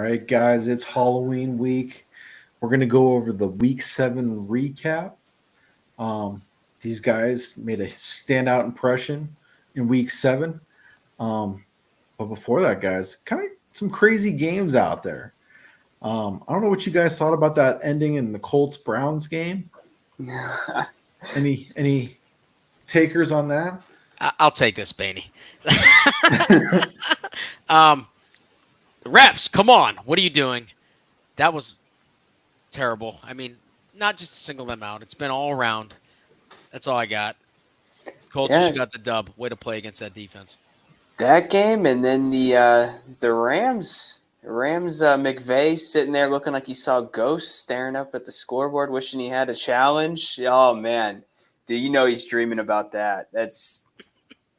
right, guys, it's Halloween week. We're going to go over the week 7 recap. Um, these guys made a standout impression in week 7. Um, but before that, guys, kind of some crazy games out there. I don't know what you guys thought about that ending in the Colts Browns game. Any takers on that? I'll take this, Baney. um, the refs, come on. What are you doing? That was terrible. I mean, not just to single them out. It's been all around. That's all I got. Colts Yeah, just got the dub. Way to play against that defense. that game, and then the Rams McVay sitting there looking like he saw ghosts, staring up at the scoreboard, wishing he had a challenge. Oh man, do you know he's dreaming about that?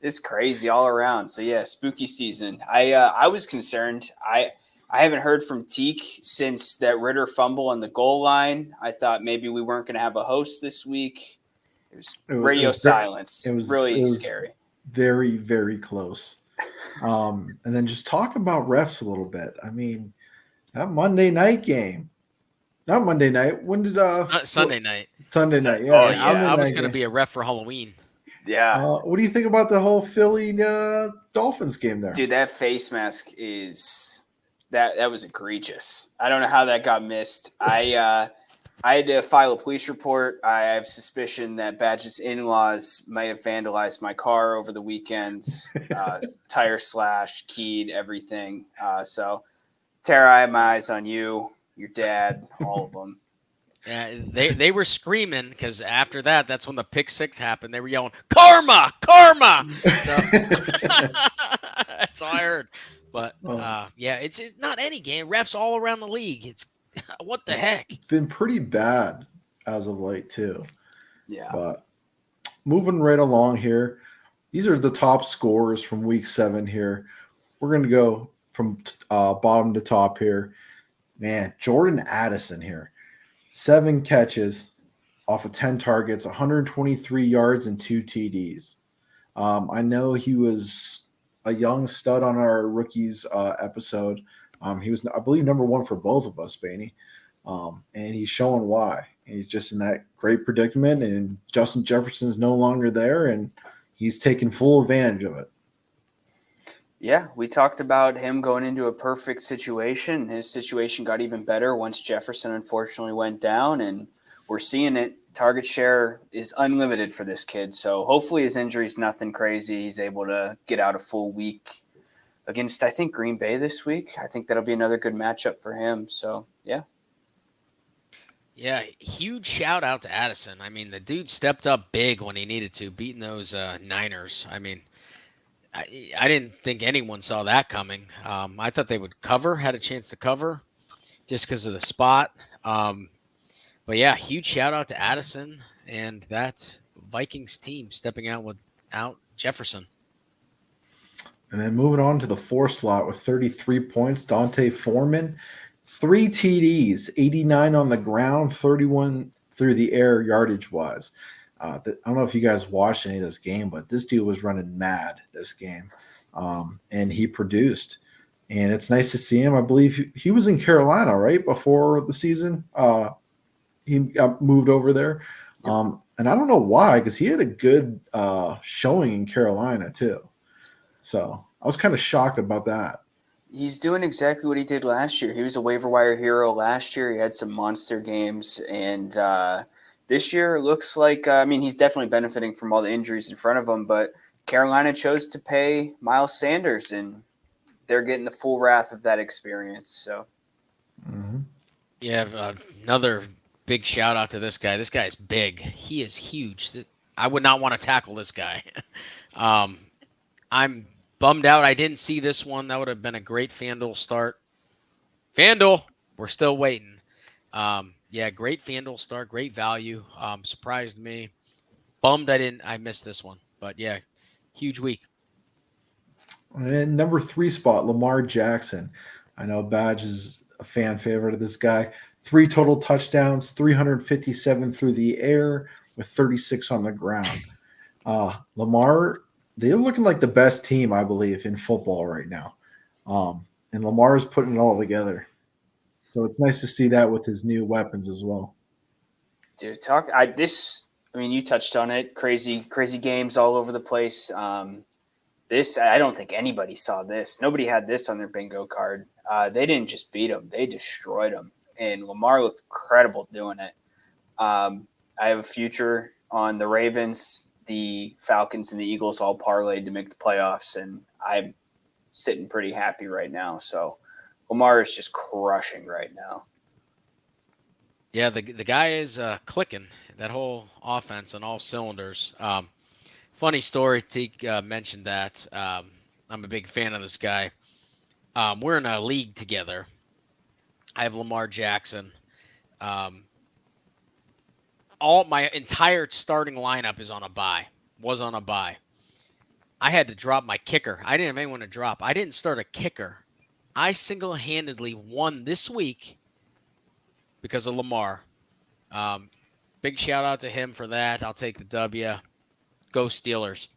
It's crazy all around. So yeah, spooky season. I was concerned. I haven't heard from Teak since that Ritter fumble on the goal line. I thought maybe we weren't going to have a host this week. It was radio silence. It Really was scary. very, very close. And then just talking about refs a little bit. I mean, that Monday night game, not Monday night. When did Sunday night. Sunday night? Yeah, Oh, the yeah. Sunday I was night going to game. be a ref for Halloween. Yeah. What do you think about the whole Philly Dolphins game there? Dude, that face mask is that was egregious. I don't know how that got missed. I had to file a police report. I have suspicion that Badge's in-laws may have vandalized my car over the weekend. Tire slash, keyed, everything. So, Tara, I have my eyes on you, your dad, all of them. Yeah, they were screaming because after that, that's when the pick six happened. They were yelling, "Karma, karma!" So, that's all I heard. But yeah, it's not any game. Refs all around the league. It's what the heck. It's been pretty bad as of late too. Yeah. But moving right along here, these are the top scorers from week 7 here. We're going to go from bottom to top here. Man, Jordan Addison here. 7 catches off of 10 targets, 123 yards, and 2 TDs. I know he was a young stud on our rookies episode. He was, I believe, number 1 for both of us, Baney. And he's showing why. He's just in that great predicament, and Justin Jefferson's no longer there, and he's taking full advantage of it. Yeah, we talked about him going into a perfect situation. His situation got even better once Jefferson unfortunately went down, and we're seeing it. Target share is unlimited for this kid, so hopefully his injury is nothing crazy. He's able to get out a full week against, I think, Green Bay this week. I think that'll be another good matchup for him. So, yeah. Yeah, huge shout out to Addison. I mean, the dude stepped up big when he needed to, beating those Niners. I mean, I didn't think anyone saw that coming. I thought they would cover, had a chance to cover, just because of the spot. But yeah, huge shout out to Addison and that Vikings team stepping out without Jefferson. And then moving on to the 4 slot with 33 points, Dante Foreman. 3 TDs, 89 on the ground, 31 through the air yardage wise. I don't know if you guys watched any of this game, but this dude was running mad this game, and he produced. And it's nice to see him. I believe he was in Carolina, right, before the season. He got moved over there. And I don't know why, because he had a good showing in Carolina too. So I was kind of shocked about that. He's doing exactly what he did last year. He was a waiver wire hero last year. He had some monster games, and this year it looks like, he's definitely benefiting from all the injuries in front of him, but Carolina chose to pay Miles Sanders, and they're getting the full wrath of that experience. So, Yeah, another big shout out to this guy. This guy is big. He is huge. I would not want to tackle this guy. I'm bummed out I didn't see this one. That would have been a great FanDuel start. FanDuel, we're still waiting. Yeah, great FanDuel start, great value. Surprised me. Bummed I missed this one. But yeah, huge week. And number 3 spot, Lamar Jackson. I know Badge is a fan favorite of this guy. 3 total touchdowns, 357 through the air with 36 on the ground. Lamar, they're looking like the best team, I believe, in football right now. And Lamar is putting it all together. So it's nice to see that with his new weapons as well. Dude, I mean, you touched on it. Crazy games all over the place. This, I don't think anybody saw this. Nobody had this on their bingo card. They didn't just beat them; they destroyed them. And Lamar looked incredible doing it. I have a future on the Ravens, the Falcons, and the Eagles all parlayed to make the playoffs, and I'm sitting pretty happy right now. So Lamar is just crushing right now. Yeah, the guy is clicking. That whole offense on all cylinders. Funny story, Teak mentioned that. I'm a big fan of this guy. We're in a league together. I have Lamar Jackson. All my entire starting lineup is on a bye. Was on a bye. I had to drop my kicker. I didn't have anyone to drop. I didn't start a kicker. I single-handedly won this week because of Lamar. Big shout out to him for that. I'll take the W. Go Steelers.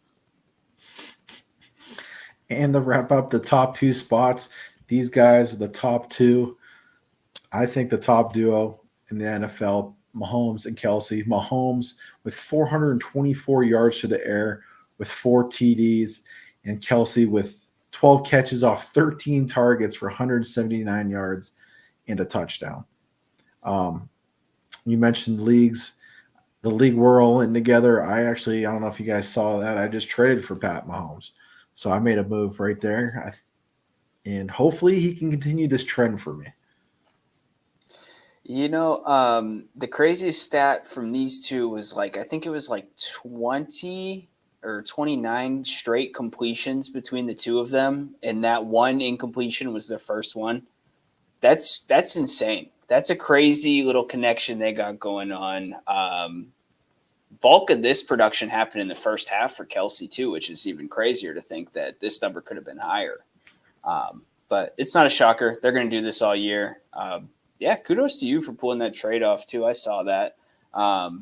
And to wrap up the top 2 spots, these guys are the top 2. I think the top duo in the NFL, Mahomes and Kelsey. Mahomes with 424 yards to the air with 4 TDs, and Kelsey with 12 catches off 13 targets for 179 yards and a touchdown. You mentioned leagues. The league we're all in together. I don't know if you guys saw that. I just traded for Pat Mahomes. So I made a move right there. And hopefully he can continue this trend for me. You know, the craziest stat from these two was I think it was 20 or 29 straight completions between the two of them. And that one incompletion was their first one. That's insane. That's a crazy little connection they got going on. Bulk of this production happened in the first half for Kelsey too, which is even crazier to think that this number could have been higher. But it's not a shocker. They're going to do this all year. Yeah, kudos to you for pulling that trade off too. I saw that. Not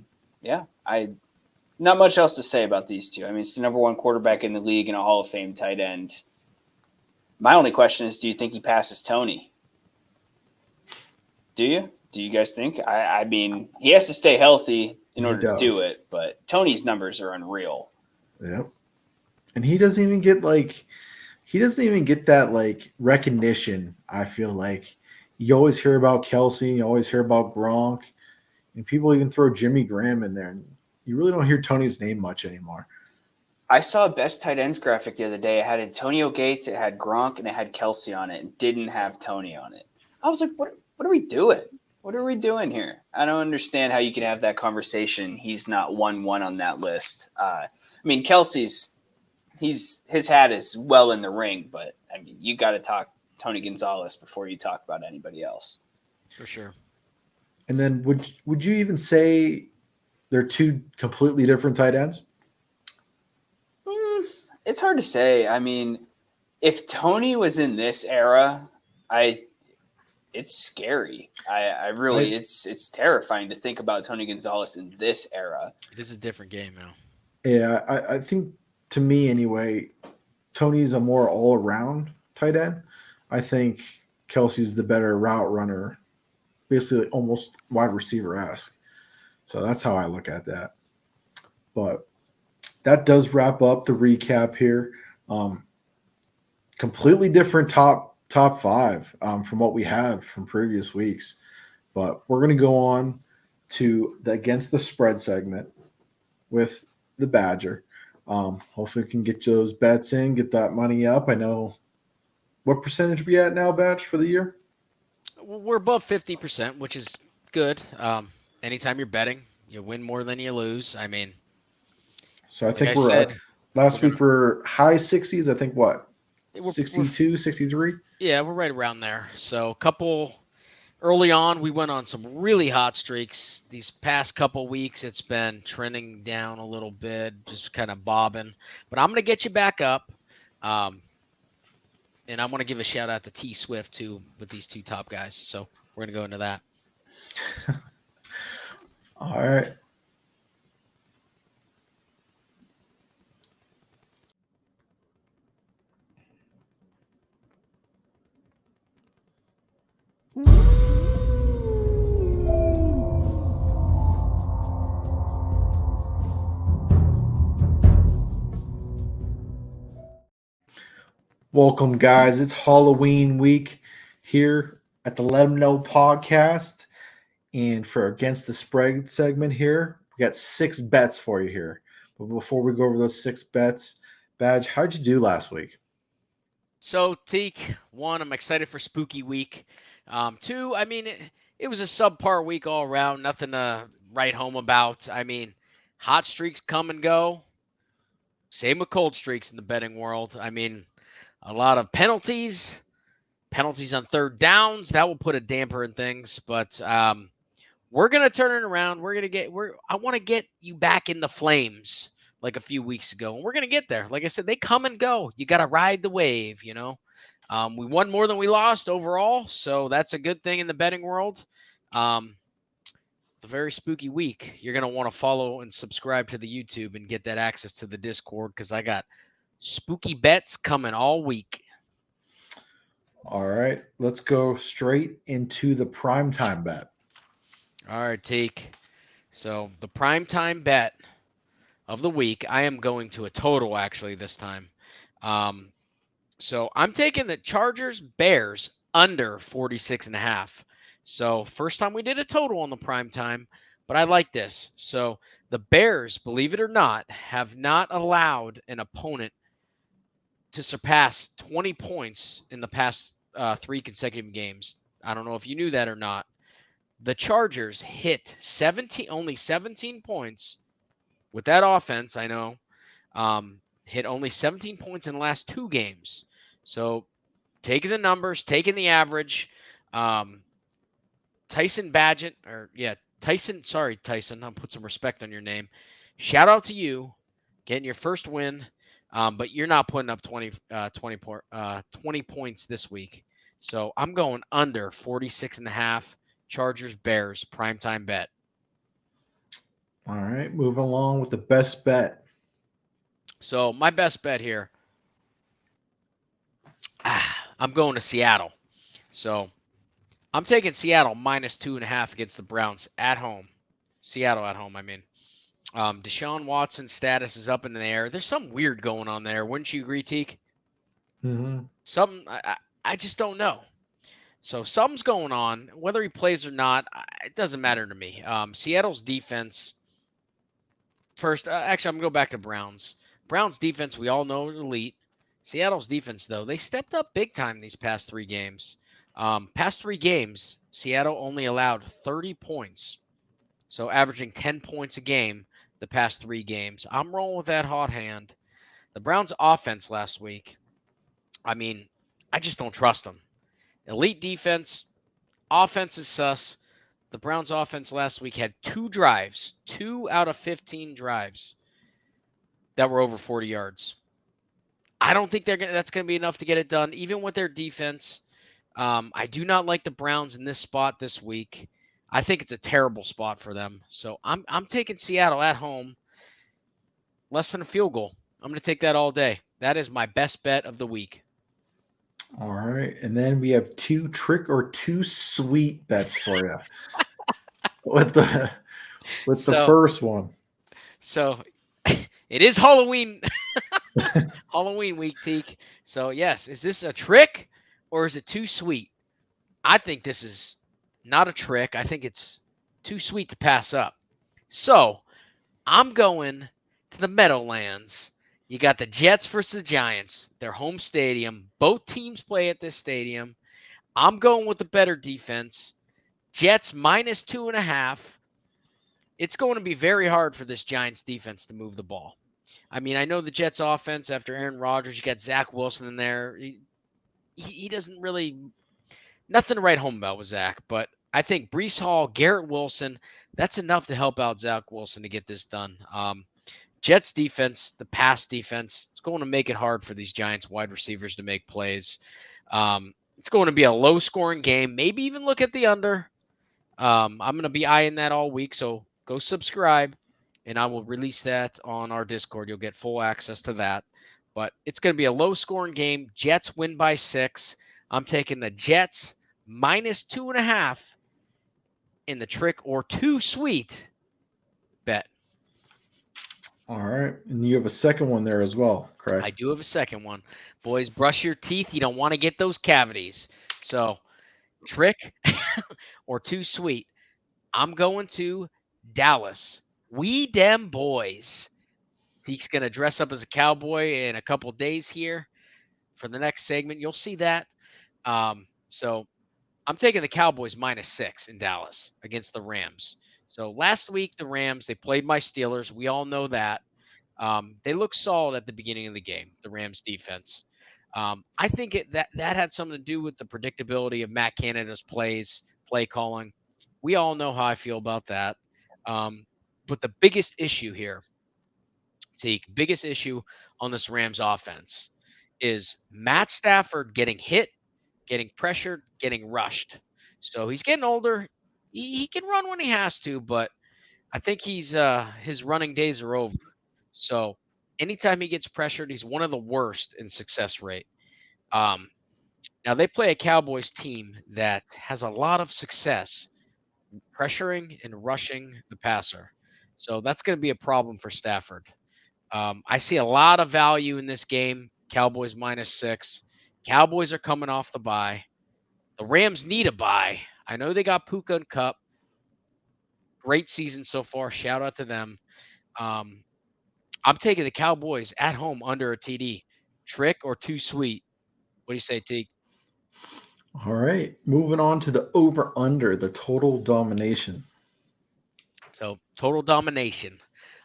much else to say about these two. I mean, it's the number 1 quarterback in the league and a Hall of Fame tight end. My only question is, do you think he passes Tony? Do you? Do you guys think? I mean, he has to stay healthy in order to do it, but Tony's numbers are unreal. Yep. And he doesn't even get that recognition. I feel like you always hear about Kelsey, you always hear about Gronk, and people even throw Jimmy Graham in there. And you really don't hear Tony's name much anymore. I saw a best tight ends graphic the other day. It had Antonio Gates, it had Gronk, and it had Kelsey on it, and didn't have Tony on it. I was like, what are we doing? What are we doing here? I don't understand how you can have that conversation. He's not 1-1 on that list. I mean, Kelsey's his hat is well in the ring, but I mean, you got to talk Tony Gonzalez before you talk about anybody else. For sure. And then would you even say they're 2 completely different tight ends? It's hard to say. I mean, if Tony was in this era, it's scary. It's terrifying to think about Tony Gonzalez in this era. It is a different game now. Yeah, I think, to me anyway, Tony's a more all-around tight end. I think Kelsey's the better route runner, basically almost wide receiver-esque. So that's how I look at that. But that does wrap up the recap here. Completely different top 5 from what we have from previous weeks. But we're going to go on to the against the spread segment with the Badger. Hopefully we can get those bets in, get that money up. I know what percentage we at now, Badge, for the year? We're above 50%, which is good. Anytime you're betting, you win more than you lose. I mean, so I think last week we're high 60s. I think 62, 63? Yeah, we're right around there. So early on, we went on some really hot streaks. These past couple weeks, it's been trending down a little bit, just kind of bobbing. But I'm going to get you back up. And I want to give a shout out to T Swift too with these 2 top guys. So we're going to go into that. All right. Mm-hmm. Welcome, guys. It's Halloween week here at the Let 'em Know podcast. And for Against the Spread segment here, we got 6 bets for you here. But before we go over those 6 bets, Badge, how'd you do last week? So, Teak, one, I'm excited for Spooky Week. Two, I mean, it was a subpar week all around. Nothing to write home about. I mean, hot streaks come and go. Same with cold streaks in the betting world. I mean, a lot of penalties on third downs. That will put a damper in things. But we're gonna turn it around. I want to get you back in the flames like a few weeks ago, and we're gonna get there. Like I said, they come and go. You gotta ride the wave, you know. We won more than we lost overall, so that's a good thing in the betting world. The very spooky week. You're gonna want to follow and subscribe to the YouTube and get that access to the Discord because I got spooky bets coming all week. All right, let's go straight into the primetime bet. All right, Teak. So the primetime bet of the week, I am going to a total actually this time. So I'm taking the Chargers Bears under 46.5. So first time we did a total on the primetime, but I like this. So the Bears, believe it or not, have not allowed an opponent to surpass 20 points in the past 3 consecutive games. I don't know if you knew that or not. The Chargers hit only 17 points with that offense. I know, hit only 17 points in the last 2 games. So taking the numbers, taking the average, Tyson Badgett, Tyson. Sorry, Tyson. I'll put some respect on your name. Shout out to you, getting your first win. But you're not putting up 20 points this week. So I'm going under 46.5. Chargers Bears primetime bet. All right, moving along with the best bet. So my best bet here, I'm going to Seattle. So I'm taking Seattle minus 2.5 against the Browns at home. Seattle at home, I mean. Deshaun Watson's status is up in the air. There's something weird going on there. Wouldn't you agree, Teak? Mm-hmm. Something I just don't know. So something's going on. Whether he plays or not, it doesn't matter to me. Seattle's defense. First, actually, I'm going to go back to Browns. Browns defense, we all know, is elite. Seattle's defense, though, they stepped up big time these past 3 games. Past 3 games, Seattle only allowed 30 points. So averaging 10 points a game the past 3 games. I'm rolling with that hot hand. The Browns' offense last week, I mean, I just don't trust them. Elite defense, offense is sus. The Browns' offense last week had 2 drives, 2 out of 15 drives that were over 40 yards. I don't think that's going to be enough to get it done, even with their defense. I do not like the Browns in this spot this week. I think it's a terrible spot for them. So I'm taking Seattle at home, less than a field goal. I'm going to take that all day. That is my best bet of the week. All right, and then we have 2 trick or 2 sweet bets for you. with the first one. So it is Halloween Halloween week, Teak. So yes, is this a trick or is it too sweet? I think this is not a trick. I think it's too sweet to pass up. So I'm going to the Meadowlands. You got the Jets versus the Giants, their home stadium. Both teams play at this stadium. I'm going with the better defense. Jets minus 2.5. It's going to be very hard for this Giants defense to move the ball. I mean, I know the Jets offense after Aaron Rodgers, you got Zach Wilson in there. He doesn't really – nothing to write home about with Zach. But I think Breece Hall, Garrett Wilson, that's enough to help out Zach Wilson to get this done. Jets defense, the pass defense, it's going to make it hard for these Giants wide receivers to make plays. It's going to be a low-scoring game. Maybe even look at the under. I'm going to be eyeing that all week, so go subscribe, and I will release that on our Discord. You'll get full access to that. But it's going to be a low-scoring game. Jets win by 6. I'm taking the Jets minus 2.5 in the trick or too sweet bet. All right. And you have a second one there as well, I correct? do have a second one. Boys, brush your teeth. You don't want to get those cavities. So, Trick or Too Sweet. I'm going to Dallas. We dem boys. Teek's going to dress up as a cowboy in a couple days here for the next segment. You'll see that. So I'm taking the Cowboys -6 in Dallas against the Rams. So last week, the Rams, they played my Steelers. We all know that. They looked solid at the beginning of the game, the Rams defense. I think that had something to do with the predictability of Matt Canada's play calling. We all know how I feel about that. But the biggest issue here, Teak, biggest issue on this Rams offense is Matt Stafford getting hit, getting pressured, getting rushed. So he's getting older. He can run when he has to, but I think his running days are over. So anytime he gets pressured, he's one of the worst in success rate. Um, Now they play a Cowboys team that has a lot of success pressuring and rushing the passer. So that's going to be a problem for Stafford. I see a lot of value in this game. Cowboys -6. Cowboys are coming off the bye. The Rams need a bye. I know they got Puka and Cup. Great season so far. Shout out to them. Um, I'm taking the Cowboys at home under a TD. Trick or Too Sweet? What do you say, T? All right. Moving on to the over under, the total domination. So total domination.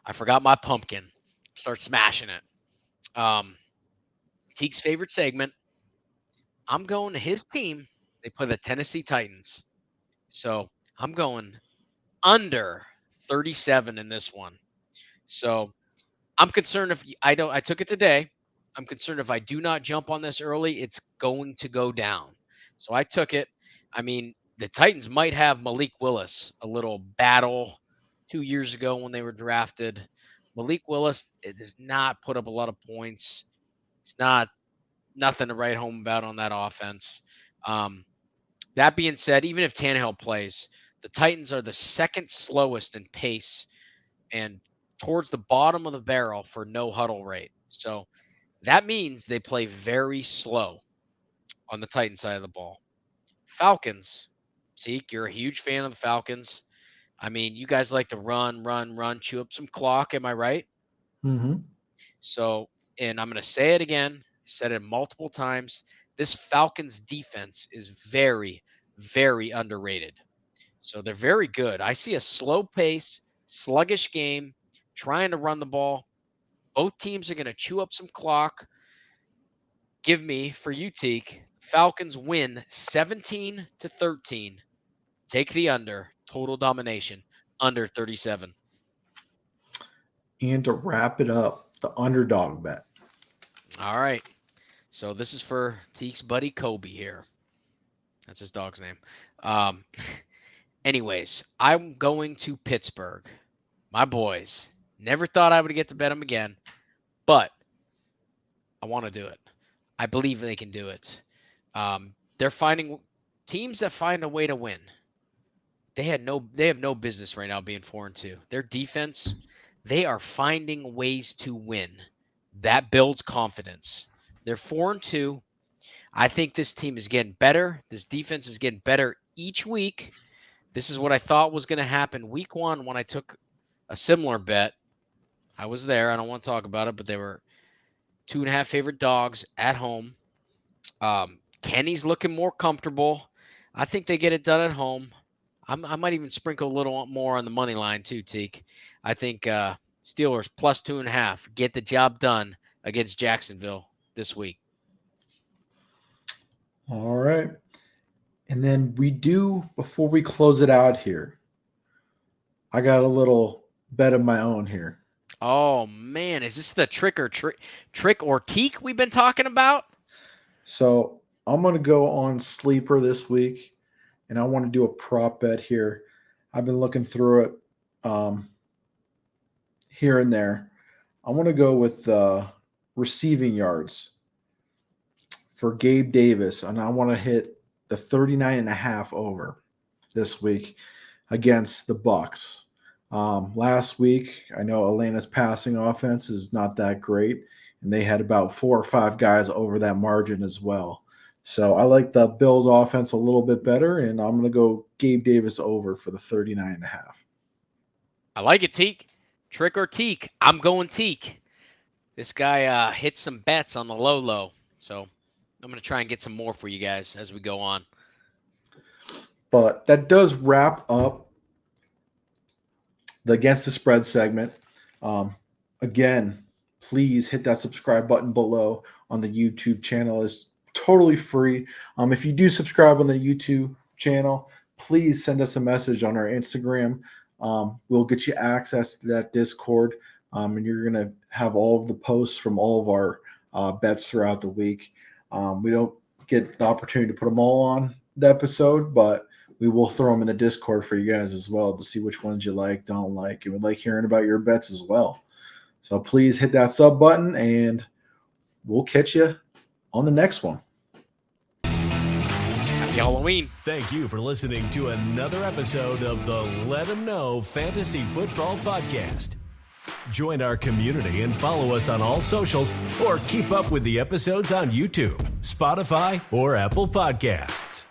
I forgot my pumpkin. Start smashing it. Teek's favorite segment. I'm going to his team. They play the Tennessee Titans. So I'm going under 37 in this one. So I'm concerned if I don't. I took it today. I'm concerned if I do not jump on this early, it's going to go down. So I took it. I mean, the Titans might have Malik Willis, a little battle 2 years ago when they were drafted. Malik Willis does not put up a lot of points. It's not nothing to write home about on that offense. Um, that being said, even if Tannehill plays, the Titans are the second slowest in pace and towards the bottom of the barrel for no huddle rate. So that means they play very slow on the Titan side of the ball. Falcons, Zeke, you're a huge fan of the Falcons. I mean, you guys like to run, chew up some clock. Am I right? Mm-hmm. So, and I'm going to say it again, said it multiple times. This Falcons defense is very, very underrated. So they're very good. I see a slow pace, sluggish game, trying to run the ball. Both teams are going to chew up some clock. Give me, for you, Teak, Falcons win 17-13. Take the under. Total domination. Under 37. And to wrap it up, the underdog bet. All right. So this is for Teak's buddy Kobe here. That's his dog's name. Um, anyways, I'm going to Pittsburgh. My boys. Never thought I would get to bet them again, but I want to do it. I believe they can do it. They're finding teams that find a way to win. They have no business right now being 4-2. Their defense, they are finding ways to win. That builds confidence. They're 4-2. I think this team is getting better. This defense is getting better each week. This is what I thought was going to happen week 1 when I took a similar bet. I was there. I don't want to talk about it, but they were 2.5 favorite dogs at home. Kenny's looking more comfortable. I think they get it done at home. I might even sprinkle a little more on the money line too, Teak. I think Steelers plus 2.5 get the job done against Jacksonville this week. All right. And then before we close it out here, I got a little bet of my own here. Oh man, is this the trick or teak we've been talking about? So I'm going to go on Sleeper this week, and I want to do a prop bet here. I've been looking through it here and there. I want to go with receiving yards for Gabe Davis, and I want to hit the 39.5 over this week against the Bucs. Last week, I know Atlanta's passing offense is not that great, and they had about 4 or 5 guys over that margin as well. So I like the Bills offense a little bit better, and I'm going to go Gabe Davis over for the 39.5. I like it, Teak. Trick or Teak. I'm going Teak. This guy hit some bets on the low. So I'm going to try and get some more for you guys as we go on. But that does wrap up the Against the Spread segment. Again, please hit that subscribe button below on the YouTube channel. It's totally free. If you do subscribe on the YouTube channel, please send us a message on our Instagram. We'll get you access to that Discord, and you're going to have all of the posts from all of our bets throughout the week. We don't get the opportunity to put them all on the episode, but we will throw them in the Discord for you guys as well to see which ones you like, don't like, and we like hearing about your bets as well. So please hit that sub button, and we'll catch you on the next one. Happy Halloween. Thank you for listening to another episode of the Let 'Em Know Fantasy Football Podcast. Join our community and follow us on all socials, or keep up with the episodes on YouTube, Spotify, or Apple Podcasts.